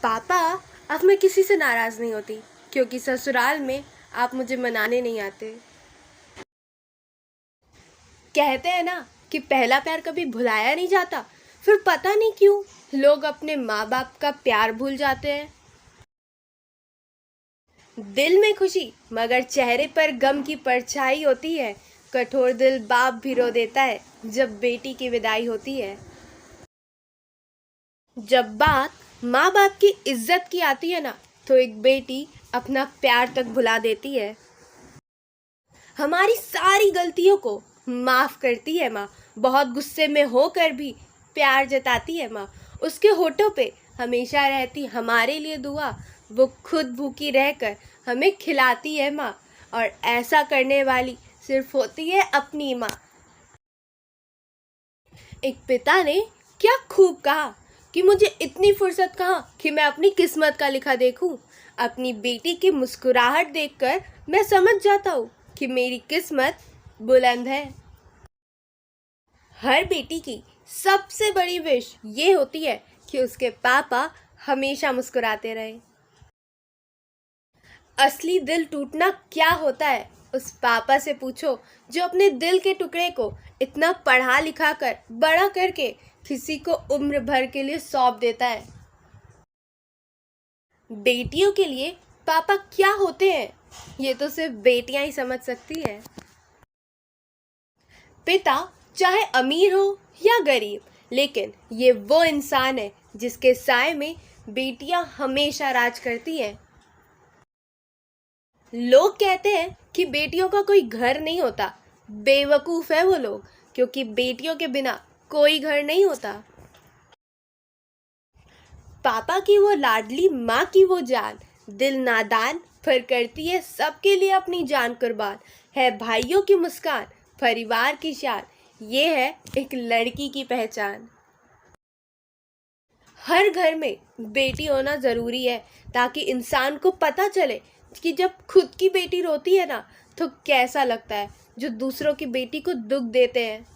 पापा, अब मैं किसी से नाराज़ नहीं होती क्योंकि ससुराल में आप मुझे मनाने नहीं आते। कहते हैं ना कि पहला प्यार कभी भुलाया नहीं जाता, फिर पता नहीं क्यों लोग अपने माँ बाप का प्यार भूल जाते हैं। दिल में खुशी मगर चेहरे पर गम की परछाई होती है। कठोर दिल बाप भी रो देता है जब बेटी की विदाई होती है। जब बात माँ बाप की इज्जत की आती है ना, तो एक बेटी अपना प्यार तक भुला देती है। हमारी सारी गलतियों को माफ करती है माँ। बहुत गुस्से में होकर भी प्यार जताती है माँ। उसके होठों पे हमेशा रहती हमारे लिए दुआ। वो खुद भूखी रहकर हमें खिलाती है माँ। और ऐसा करने वाली सिर्फ होती है अपनी माँ। एक पिता ने क्या खूब कहा कि मुझे इतनी फुर्सत कहाँ कि मैं अपनी किस्मत का लिखा देखूं। अपनी बेटी की मुस्कुराहट देखकर मैं समझ जाता हूँ कि मेरी किस्मत बुलंद है। हर बेटी की सबसे बड़ी विश ये होती है कि उसके पापा हमेशा मुस्कुराते रहे। असली दिल टूटना क्या होता है, उस पापा से पूछो जो अपने दिल के टुकड़े को इतना पढ़ा लिखा कर बड़ा करके किसी को उम्र भर के लिए सौंप देता है। बेटियों के लिए पापा क्या होते हैं, ये तो सिर्फ बेटियां ही समझ सकती है। पिता चाहे अमीर हो या गरीब, लेकिन ये वो इंसान है जिसके साए में बेटियां हमेशा राज करती हैं। लोग कहते हैं कि बेटियों का कोई घर नहीं होता। बेवकूफ़ है वो लोग, क्योंकि बेटियों के बिना कोई घर नहीं होता। पापा की वो लाडली, माँ की वो जान, दिल नादान पर करती है सबके लिए अपनी जान कुर्बान। है भाइयों की मुस्कान, परिवार की शान, ये है एक लड़की की पहचान। हर घर में बेटी होना ज़रूरी है ताकि इंसान को पता चले कि जब खुद की बेटी रोती है ना, तो कैसा लगता है जो दूसरों की बेटी को दुख देते हैं।